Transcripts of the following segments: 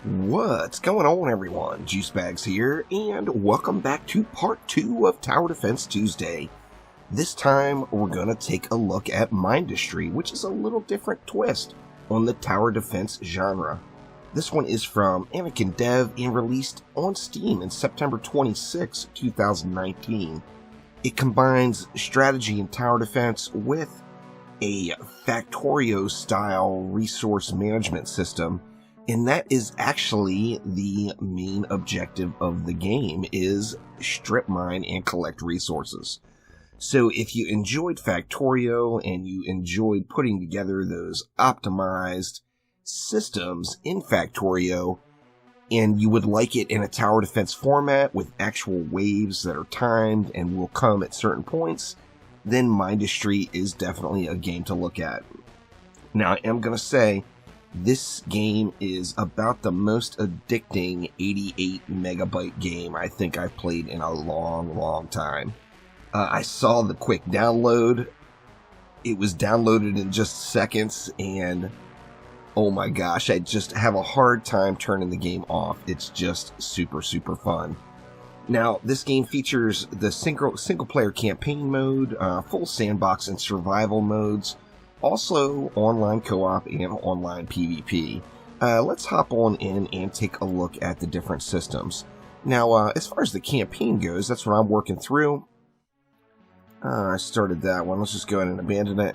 What's going on, everyone? Juicebags here, and welcome back to part 2 of Tower Defense Tuesday. This time, we're going to take a look at Mindustry, which is a little different twist on the tower defense genre. This one is from AnukenDev and released on Steam in September 26, 2019. It combines strategy and tower defense with a Factorio-style resource management system. And that is actually the main objective of the game, is strip mine and collect resources. So if you enjoyed Factorio and you enjoyed putting together those optimized systems in Factorio, and you would like it in a tower defense format with actual waves that are timed and will come at certain points, then Mindustry is definitely a game to look at. Now, I am going to say, this game is about the most addicting 88 megabyte game I think I've played in a long time. I saw the quick download. It was downloaded in just seconds, and oh my gosh, I just have a hard time turning the game off. It's just super fun. Now, this game features the single player campaign mode, full sandbox and survival modes, also online co-op and online PvP. Let's hop on in and take a look at the different systems. Now, as far as the campaign goes, that's what I'm working through. I started that one. Let's just go ahead and abandon it.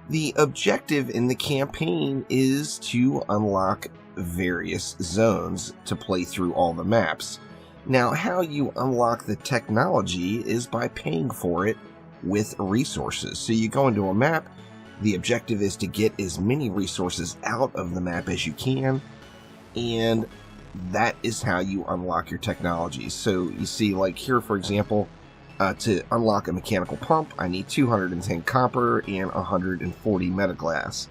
The objective in the campaign is to unlock various zones to play through all the maps. Now, how you unlock the technology is by paying for it with resources. So you go into a map. The objective is to get as many resources out of the map as you can, and that is how you unlock your technologies. So you see, like here, for example, to unlock a mechanical pump, I need 210 copper and 140 metaglass.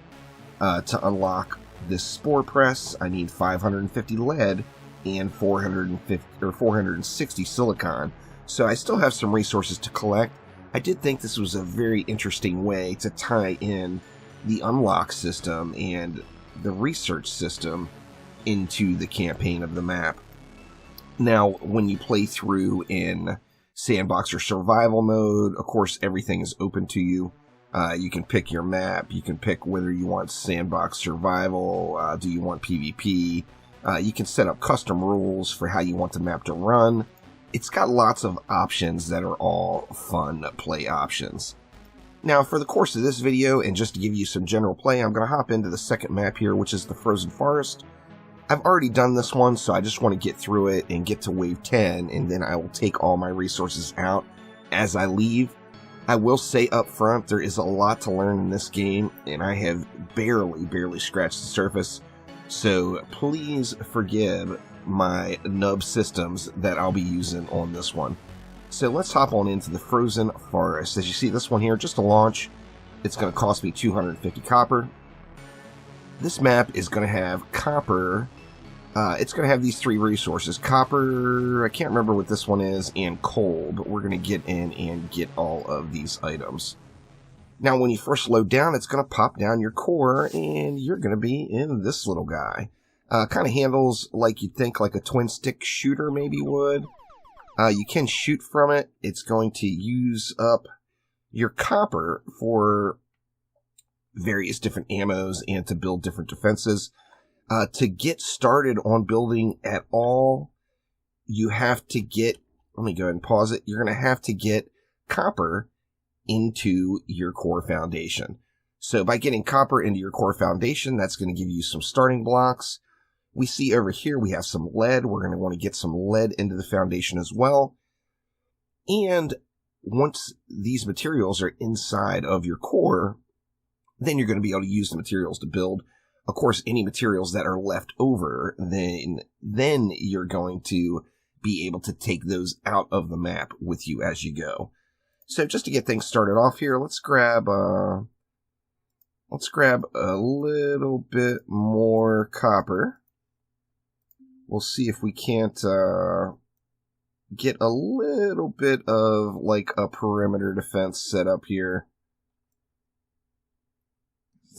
To unlock this spore press, I need 550 lead and 460 silicon. So I still have some resources to collect. I did think this was a very interesting way to tie in the unlock system and the research system into the campaign of the map. Now, when you play through in sandbox or survival mode, of course, everything is open to you. You can pick your map. You can pick whether you want sandbox survival. Do you want PvP? You can set up custom rules for how you want the map to run. It's got lots of options that are all fun play options. Now, for the course of this video, and just to give you some general play, I'm going to hop into the second map here, which is the Frozen Forest. I've already done this one, so I just want to get through it and get to wave 10, and then I will take all my resources out as I leave. I will say up front, there is a lot to learn in this game, and I have barely scratched the surface, so please forgive my nub systems that I'll be using on this one. So let's hop on into the Frozen Forest. As you see, this one here, just to launch, it's going to cost me 250 copper. This map is going to have copper. It's going to have these three resources. Copper, I can't remember what this one is, and coal, but we're going to get in and get all of these items. Now, when you first load down, it's going to pop down your core, and you're going to be in this little guy. Kind of handles like you'd think like a twin stick shooter maybe would. You can shoot from it. It's going to use up your copper for various different ammos and to build different defenses. To get started on building at all, you have to get, let me go ahead and pause it. You're going to have to get copper into your core foundation. So by getting copper into your core foundation, that's going to give you some starting blocks. We see over here we have some lead. We're going to want to get some lead into the foundation as well. And once these materials are inside of your core, then you're going to be able to use the materials to build. Of course, any materials that are left over, then you're going to be able to take those out of the map with you as you go. So just to get things started off here, let's grab a little bit more copper. We'll see if we can't get a little bit of like a perimeter defense set up here.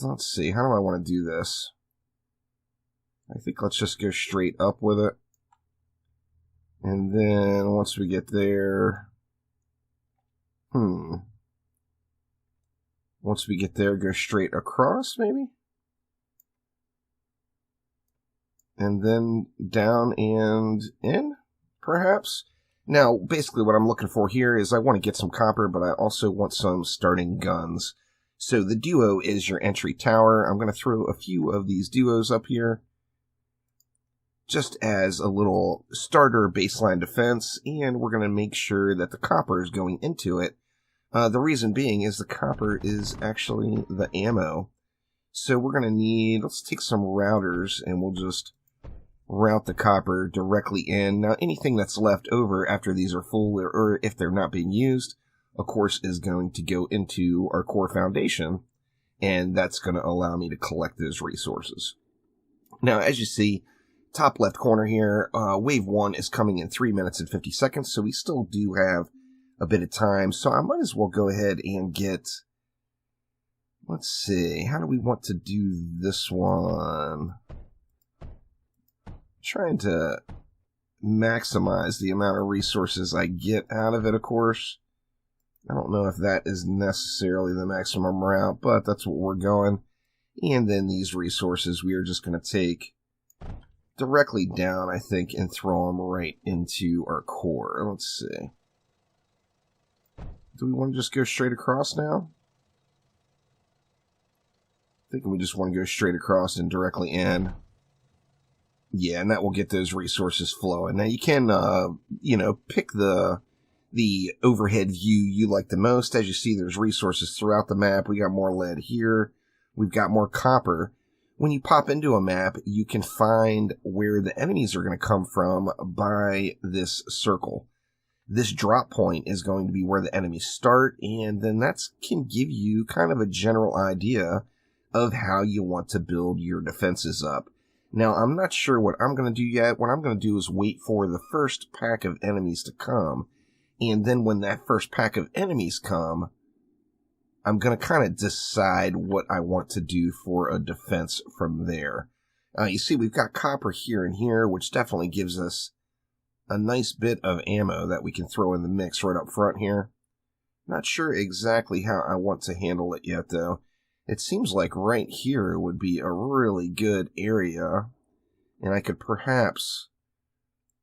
Let's see, how do I want to do this? I think let's just go straight up with it. And then once we get there, once we get there, go straight across, maybe? And then down and in, perhaps? Now, basically what I'm looking for here is I want to get some copper, but I also want some starting guns. So the duo is your entry tower. I'm going to throw a few of these duos up here, just as a little starter baseline defense, and we're going to make sure that the copper is going into it. The reason being is the copper is actually the ammo. So we're going to need, let's take some routers, and we'll just route the copper directly in. Now, anything that's left over after these are full, or if they're not being used, of course, is going to go into our core foundation, and that's going to allow me to collect those resources. Now, as you see, top left corner here, wave 1 is coming in 3 minutes and 50 seconds, so we still do have a bit of time. So I might as well go ahead and get, let's see, how do we want to do this one? Trying to maximize the amount of resources I get out of it, of course. I don't know if that is necessarily the maximum route, but that's what we're going. And then these resources we are just going to take directly down, I think, and throw them right into our core. Let's see. Do we want to just go straight across now? I think we just want to go straight across and directly in. Yeah, and that will get those resources flowing. Now you can, pick the overhead view you like the most. As you see, there's resources throughout the map. We got more lead here. We've got more copper. When you pop into a map, you can find where the enemies are going to come from by this circle. This drop point is going to be where the enemies start, and then that can give you kind of a general idea of how you want to build your defenses up. Now, I'm not sure what I'm going to do yet. What I'm going to do is wait for the first pack of enemies to come, and then when that first pack of enemies come, I'm going to kind of decide what I want to do for a defense from there. You see, we've got copper here and here, which definitely gives us a nice bit of ammo that we can throw in the mix right up front here. Not sure exactly how I want to handle it yet, though. It seems like right here would be a really good area, and I could perhaps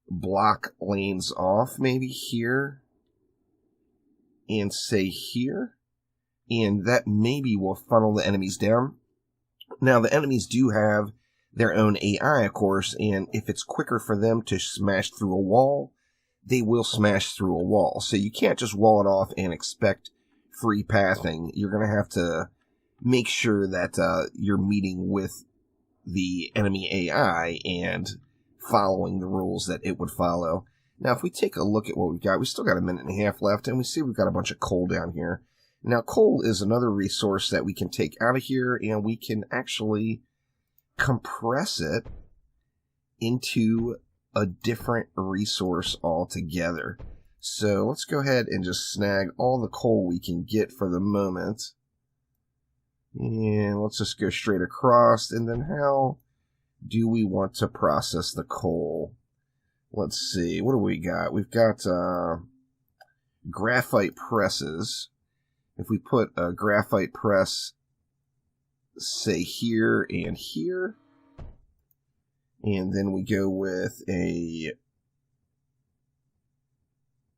block lanes off maybe here and say here, and that maybe will funnel the enemies down. Now, the enemies do have their own AI, of course, and if it's quicker for them to smash through a wall, they will smash through a wall. So you can't just wall it off and expect free pathing. You're going to have to make sure that you're meeting with the enemy AI and following the rules that it would follow. Now, if we take a look at what we've got, we still got a minute and a half left, and we see we've got a bunch of coal down here. Now, coal is another resource that we can take out of here, and we can actually compress it into a different resource altogether. So let's go ahead and just snag all the coal we can get for the moment. And let's just go straight across, and then how do we want to process the coal? Let's see, what do we got? We've got graphite presses. If we put a graphite press, say here and here, and then we go with a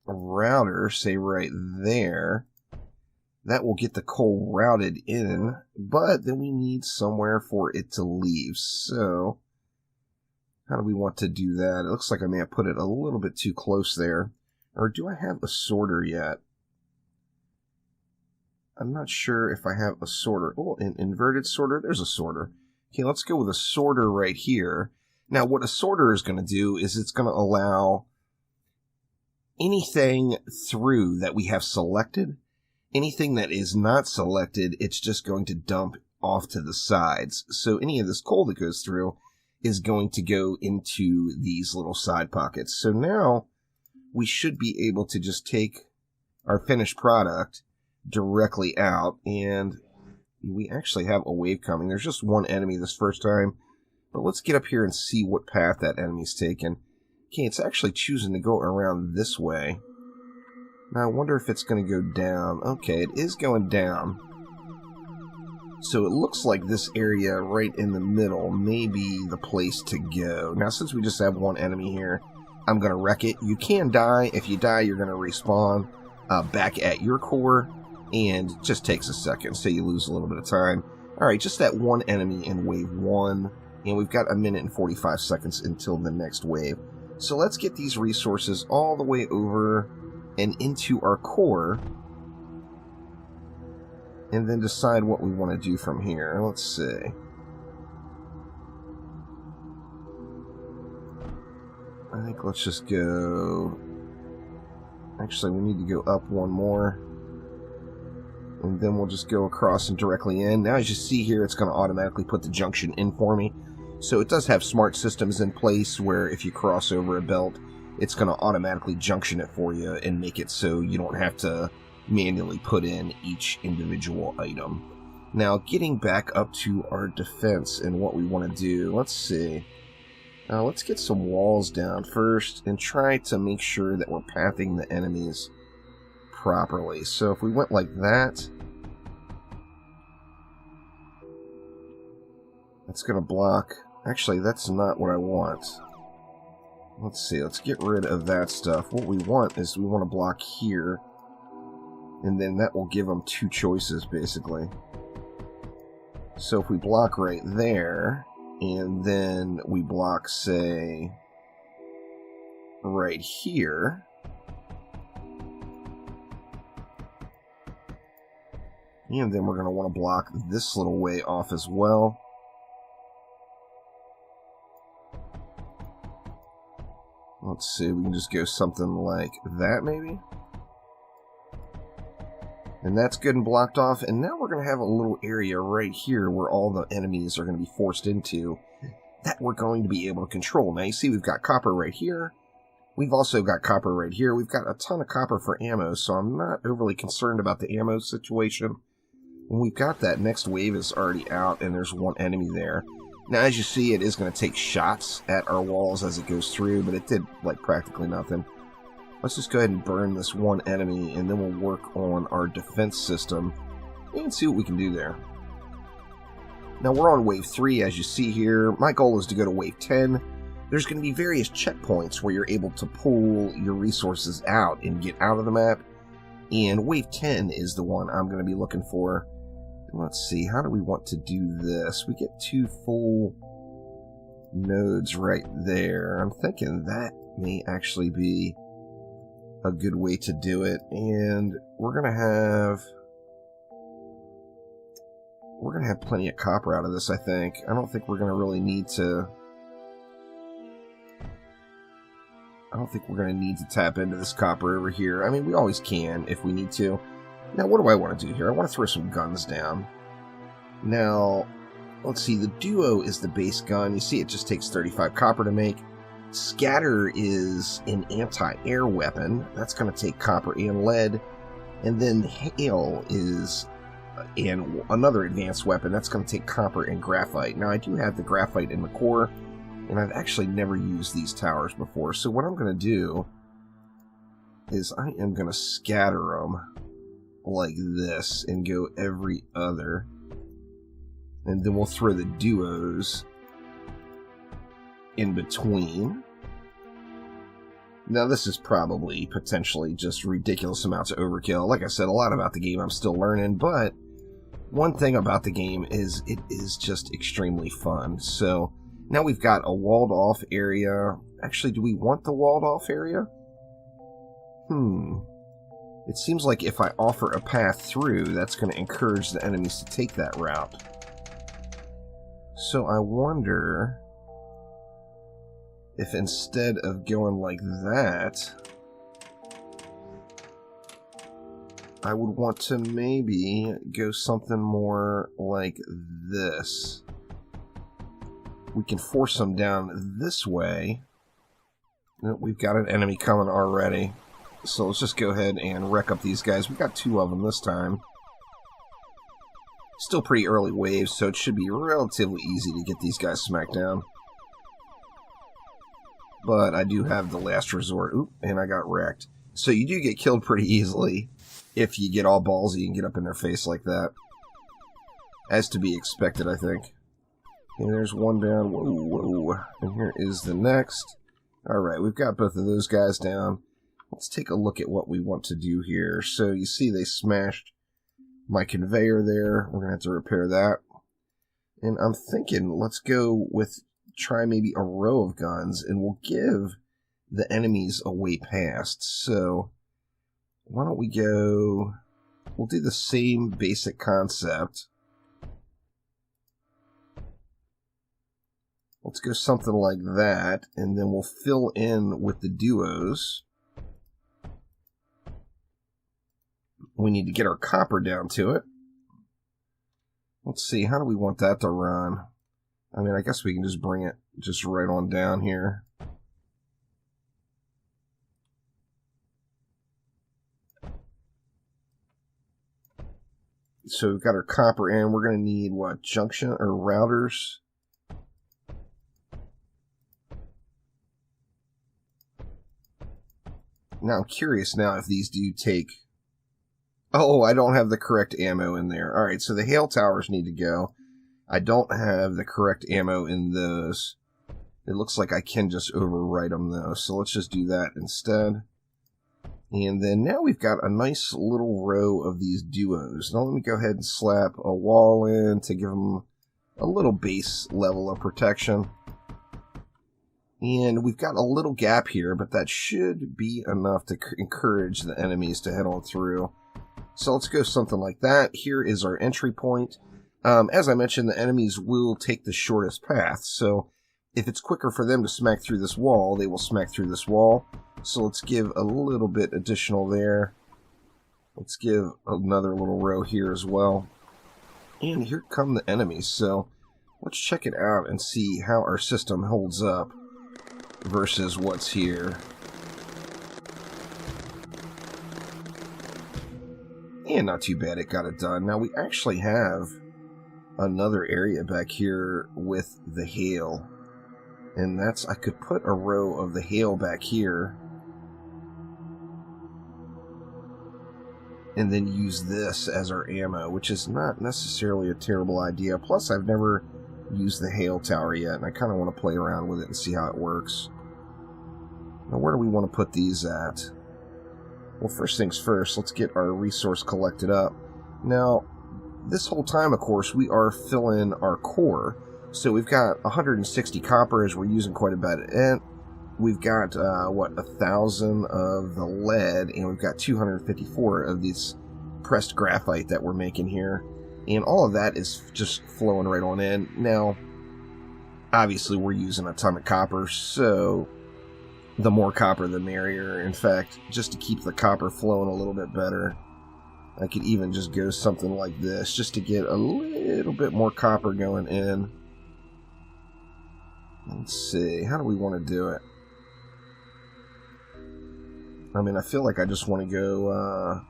router, say right there, that will get the coal routed in, but then we need somewhere for it to leave. So how do we want to do that? It looks like I may have put it a little bit too close there. Or do I have a sorter yet? I'm not sure if I have a sorter. Oh, an inverted sorter. There's a sorter. Okay, let's go with a sorter right here. Now, what a sorter is going to do is it's going to allow anything through that we have selected. Anything that is not selected, it's just going to dump off to the sides. So any of this coal that goes through is going to go into these little side pockets. So now we should be able to just take our finished product directly out, and we actually have a wave coming. There's just one enemy this first time, But let's get up here and see what path that enemy's taken. Okay, it's actually choosing to go around this way. Now, I wonder if it's going to go down. Okay, it is going down. So it looks like this area right in the middle may be the place to go. Now, since we just have one enemy here, I'm going to wreck it. You can die. If you die, you're going to respawn back at your core. And it just takes a second, so you lose a little bit of time. Alright, just that one enemy in wave 1. And we've got 1 minute and 45 seconds until the next wave. So let's get these resources all the way over and into our core, and then decide what we want to do from here. Let's see. I think let's just go... Actually, we need to go up one more. And then we'll just go across and directly in. Now, as you see here, it's going to automatically put the junction in for me. So it does have smart systems in place where if you cross over a belt, it's going to automatically junction it for you and make it so you don't have to manually put in each individual item. Now, getting back up to our defense and what we want to do, let's see. Let's get some walls down first and try to make sure that we're pathing the enemies properly. So if we went like that, that's going to block. Actually, that's not what I want. Let's see, let's get rid of that stuff. What we want is we want to block here, and then that will give them 2 choices, basically. So if we block right there, and then we block, say, right here, and then we're going to want to block this little way off as well. Let's see, we can just go something like that, maybe? And that's good and blocked off. And now we're going to have a little area right here where all the enemies are going to be forced into that we're going to be able to control. Now, you see we've got copper right here. We've also got copper right here. We've got a ton of copper for ammo, so I'm not overly concerned about the ammo situation. When we've got that, next wave is already out, and there's one enemy there. Now, as you see, it is going to take shots at our walls as it goes through, but it did, like, practically nothing. Let's just go ahead and burn this one enemy, and then we'll work on our defense system and see what we can do there. Now, we're on wave 3, as you see here. My goal is to go to wave 10. There's going to be various checkpoints where you're able to pull your resources out and get out of the map, and wave 10 is the one I'm going to be looking for. Let's see, how do we want to do this? We get 2 full nodes right there. I'm thinking that may actually be a good way to do it. And we're going to have plenty of copper out of this, I think. I don't think we're going to really need to... I don't think we're going to need to tap into this copper over here. I mean, we always can if we need to. Now, what do I want to do here? I want to throw some guns down. Now, let's see. The Duo is the base gun. You see, it just takes 35 copper to make. Scatter is an anti-air weapon. That's going to take copper and lead. And then Hail is another advanced weapon. That's going to take copper and graphite. Now, I do have the graphite in the core, and I've actually never used these towers before. So what I'm going to do is I am going to scatter them like this and go every other, and then we'll throw the duos in between. Now, this is probably potentially just ridiculous amounts of overkill. Like I said, a lot about the game I'm still learning, but one thing about the game is it is just extremely fun. So now we've got a walled off area. Actually, do we want the walled off area? It seems like if I offer a path through, that's going to encourage the enemies to take that route. So I wonder if instead of going like that, I would want to maybe go something more like this. We can force them down this way. We've got an enemy coming already. So let's just go ahead and wreck up these guys. We got 2 of them this time. Still pretty early waves, so it should be relatively easy to get these guys smacked down. But I do have the last resort. Oop, and I got wrecked. So you do get killed pretty easily if you get all ballsy and get up in their face like that. As to be expected, I think. Okay, there's one down. Whoa, whoa. And here is the next. Alright, we've got both of those guys down. Let's take a look at what we want to do here. So you see they smashed my conveyor there. We're going to have to repair that. And I'm thinking, let's go with, try maybe a row of guns, and we'll give the enemies a way past. So, why don't we go, we'll do the same basic concept. Let's go something like that, and then we'll fill in with the duos. We need to get our copper down to it. Let's see, how do we want that to run? I mean, I guess we can just bring it just right on down here. So we've got our copper in. We're going to need, what, junction or routers? Now I'm curious now if these do take... Oh, I don't have the correct ammo in there. Alright, so the hail towers need to go. I don't have the correct ammo in those. It looks like I can just overwrite them though, so let's just do that instead. And then now we've got a nice little row of these duos. Now let me go ahead and slap a wall in to give them a little base level of protection. And we've got a little gap here, but that should be enough to encourage the enemies to head on through. So let's go something like that. Here is our entry point. As I mentioned, the enemies will take the shortest path. So if it's quicker for them to smack through this wall, they will smack through this wall. So let's give a little bit additional there. Let's give another little row here as well. And here come the enemies. So let's check it out and see how our system holds up versus what's here. And not too bad, it got it done. Now we actually have another area back here with the hail. And that's, I could put a row of the hail back here. And then use this as our ammo, which is not necessarily a terrible idea. Plus, I've never used the hail tower yet, and I kind of want to play around with it and see how it works. Now, where do we want to put these at? Well, first things first, let's get our resource collected up. Now, this whole time, of course, we are filling our core. So we've got 160 copper, as we're using quite a bit of it. We've got, 1,000 of the lead, and we've got 254 of this pressed graphite that we're making here. And all of that is just flowing right on in. Now, obviously, we're using a ton of copper, so the more copper, the merrier. In fact, just to keep the copper flowing a little bit better, I could even just go something like this, just to get a little bit more copper going in. Let's see, how do we want to do it? I mean, I feel like I just want to go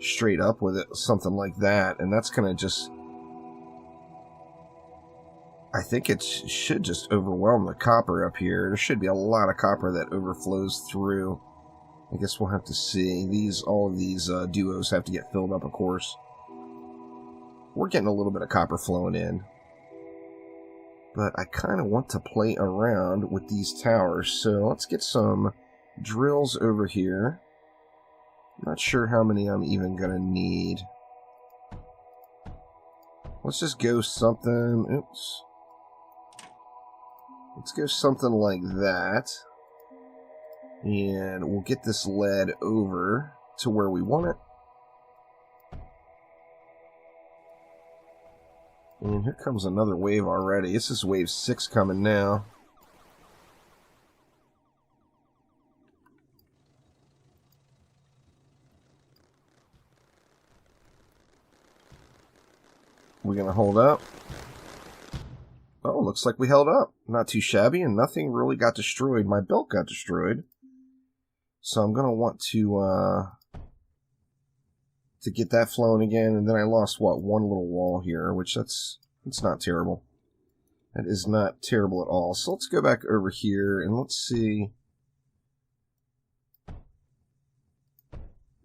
straight up with it, something like that, and that's going to just... I think it should just overwhelm the copper up here. There should be a lot of copper that overflows through. I guess we'll have to see. All of these duos have to get filled up, of course. We're getting a little bit of copper flowing in. But I kind of want to play around with these towers, so let's get some drills over here. Not sure how many I'm even going to need. Let's just go something... Oops. Let's go something like that. And we'll get this lead over to where we want it. And here comes another wave already. This is wave 6 coming now. We're going to hold up. Oh, looks like we held up. Not too shabby, and nothing really got destroyed. My belt got destroyed. So I'm going to want to to get that flowing again. And then I lost, what, one little wall here, which that's not terrible. That is not terrible at all. So let's go back over here and let's see.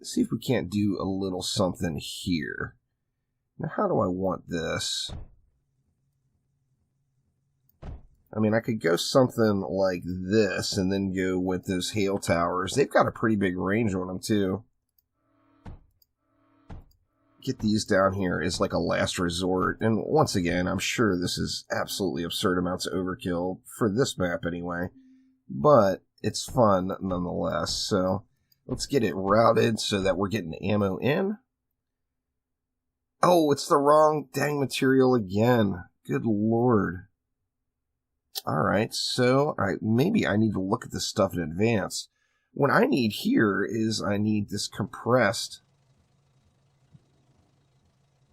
See if we can't do a little something here. Now, how do I want this? I mean, I could go something like this and then go with those hail towers. They've got a pretty big range on them, too. Get these down here as like a last resort. And once again, I'm sure this is absolutely absurd amounts of overkill for this map anyway. But it's fun nonetheless. So let's get it routed so that we're getting ammo in. Oh, it's the wrong dang material again. Good lord. Alright, so maybe I need to look at this stuff in advance. What I need here is I need this compressed.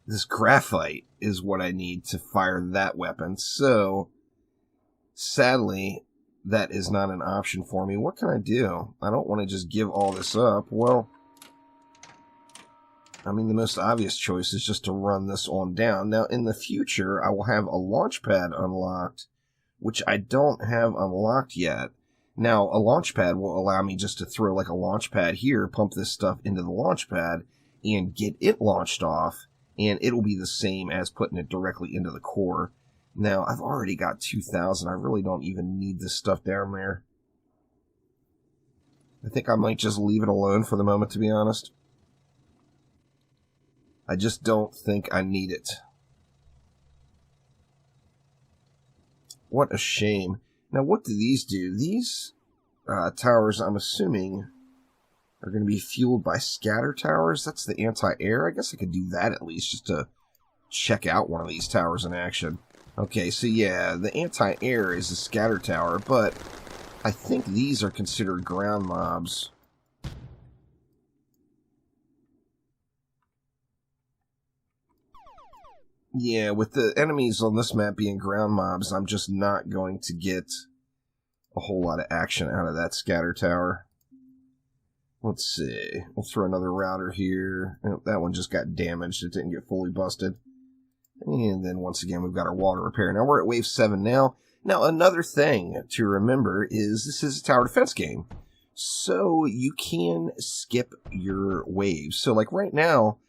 This graphite is what I need to fire that weapon. So, sadly, that is not an option for me. What can I do? I don't want to just give all this up. Well, I mean, the most obvious choice is just to run this on down. Now, in the future, I will have a launch pad unlocked, which I don't have unlocked yet. Now, a launch pad will allow me just to throw like a launch pad here, pump this stuff into the launch pad, and get it launched off, and it'll be the same as putting it directly into the core. Now, I've already got 2,000. I really don't even need this stuff down there. I think I might just leave it alone for the moment, to be honest. I just don't think I need it. What a shame. Now, what do these do? These towers, I'm assuming, are going to be fueled by scatter towers. That's the anti-air. I guess I could do that at least, just to check out one of these towers in action. Okay, so yeah, the anti-air is a scatter tower, but I think these are considered ground mobs. Yeah, with the enemies on this map being ground mobs, I'm just not going to get a whole lot of action out of that scatter tower. Let's see. We'll throw another router here. Oh, that one just got damaged. It didn't get fully busted. And then once again, we've got our water repair. Now we're at wave 7 now. Now, another thing to remember is this is a tower defense game. So you can skip your waves. So like right now,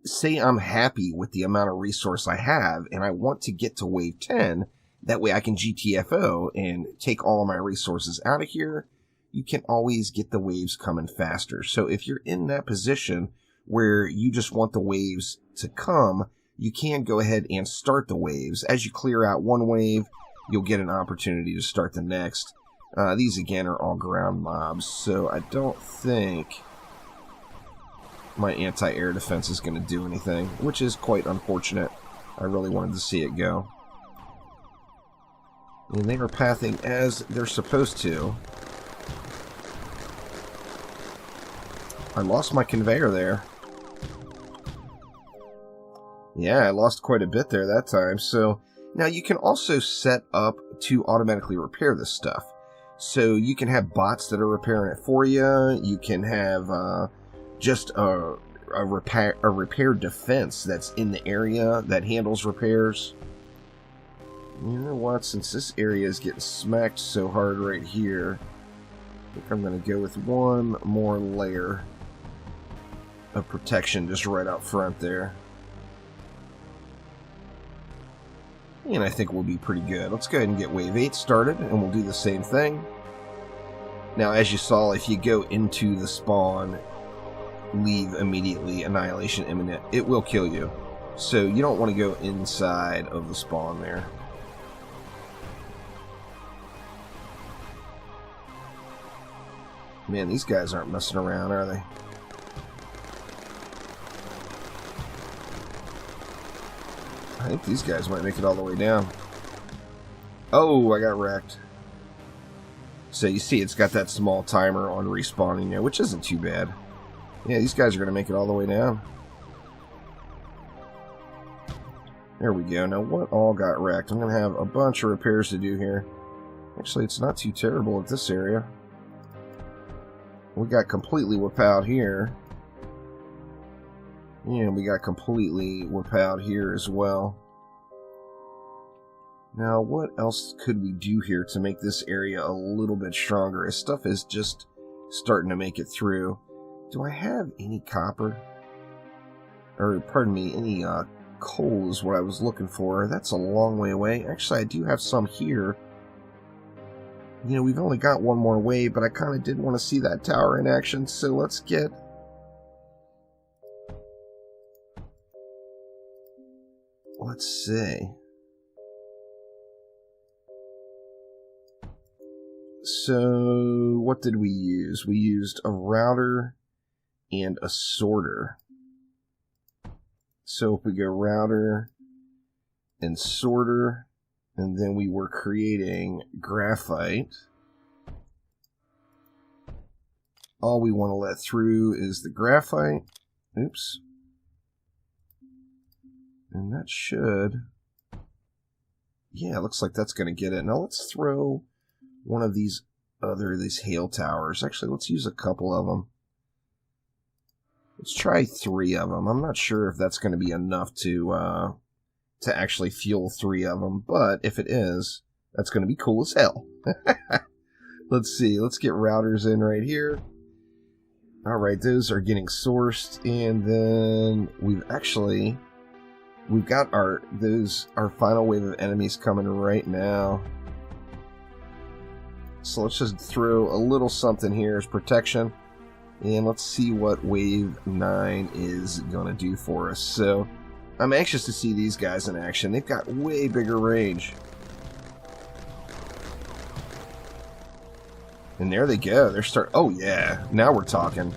say I'm happy with the amount of resource I have and I want to get to wave 10, that way I can GTFO and take all of my resources out of here. You can always get the waves coming faster. So if you're in that position where you just want the waves to come, you can go ahead and start the waves. As you clear out one wave, you'll get an opportunity to start the next. These again are all ground mobs, so I don't think my anti-air defense is going to do anything, which is quite unfortunate. I really wanted to see it go. And they are pathing as they're supposed to. I lost my conveyor there. Yeah, I lost quite a bit there that time. So now you can also set up to automatically repair this stuff. So you can have bots that are repairing it for you. You can have just a repair defense that's in the area that handles repairs. You know what? Since this area is getting smacked so hard right here, I think I'm going to go with one more layer of protection just right out front there. And I think we'll be pretty good. Let's go ahead and get wave 8 started, and we'll do the same thing. Now, as you saw, if you go into the spawn, leave immediately, annihilation imminent, it will kill you. So you don't want to go inside of the spawn there. Man, these guys aren't messing around, are they? I think these guys might make it all the way down. Oh, I got wrecked. So you see it's got that small timer on respawning there, which isn't too bad. Yeah, these guys are going to make it all the way down. There we go. Now, what all got wrecked? I'm going to have a bunch of repairs to do here. Actually, it's not too terrible at this area. We got completely whipped out here. And we got completely whip out here as well. Now, what else could we do here to make this area a little bit stronger? As stuff is just starting to make it through. Do I have any copper? Or, pardon me, any coal is what I was looking for. That's a long way away. Actually, I do have some here. You know, we've only got one more wave, but I kind of did want to see that tower in action, so let's get... Let's see. So, what did we use? We used a router and a sorter. So if we go router and sorter, and then we were creating graphite, all we want to let through is the graphite. Oops. And that should... Yeah, it looks like that's going to get it. Now let's throw one of these hail towers. Actually, let's use a couple of them. Let's try 3 of them. I'm not sure if that's going to be enough to actually fuel 3 of them, but if it is, that's going to be cool as hell. Let's see. Let's get routers in right here. All right, those are getting sourced, and then we've got our final wave of enemies coming right now. So let's just throw a little something here as protection. And let's see what Wave 9 is going to do for us. So, I'm anxious to see these guys in action. They've got way bigger range. And there they go. Oh, yeah. Now we're talking.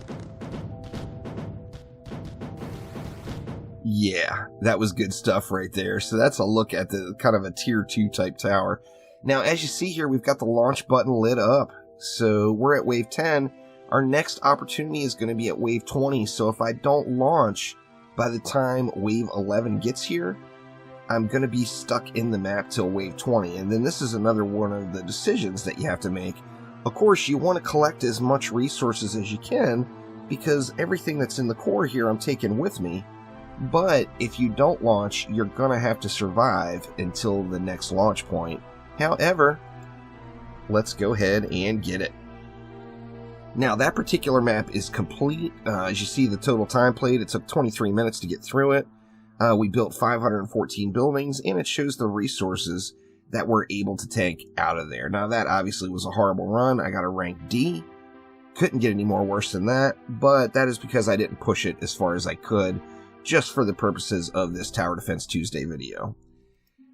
Yeah, that was good stuff right there. So that's a look at the kind of a tier 2 type tower. Now, as you see here, we've got the launch button lit up. So we're at Wave 10. Our next opportunity is going to be at Wave 20. So if I don't launch by the time Wave 11 gets here, I'm going to be stuck in the map till Wave 20. And then this is another one of the decisions that you have to make. Of course, you want to collect as much resources as you can, because everything that's in the core here I'm taking with me. But if you don't launch, you're going to have to survive until the next launch point. However, let's go ahead and get it. Now, that particular map is complete. As you see, the total time played, it took 23 minutes to get through it. We built 514 buildings, and it shows the resources that we're able to take out of there. Now, that obviously was a horrible run. I got a rank D. Couldn't get any more worse than that, but that is because I didn't push it as far as I could, just for the purposes of this Tower Defense Tuesday video.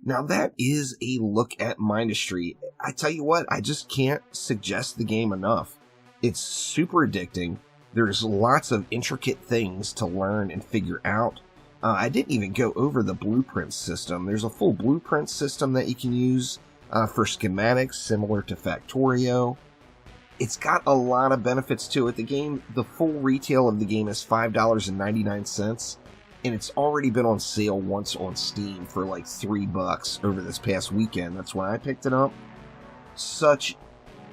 Now, that is a look at Mindustry. I tell you what, I just can't suggest the game enough. It's super addicting. There's lots of intricate things to learn and figure out. I didn't even go over the blueprint system. There's a full blueprint system that you can use for schematics, similar to Factorio. It's got a lot of benefits to it. The full retail of the game is $5.99, and it's already been on sale once on Steam for like $3 over this past weekend. That's when I picked it up. Such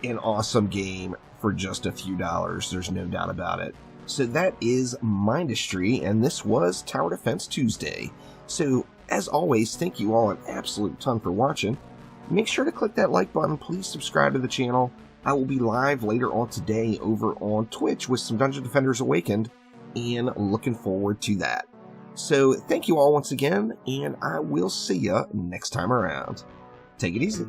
an awesome game for just a few dollars. There's no doubt about it. So that is Mindustry, and this was Tower Defense Tuesday. So, as always, thank you all an absolute ton for watching. Make sure to click that like button. Please subscribe to the channel. I will be live later on today over on Twitch with some Dungeon Defenders Awakened, and looking forward to that. So, thank you all once again, and I will see you next time around. Take it easy.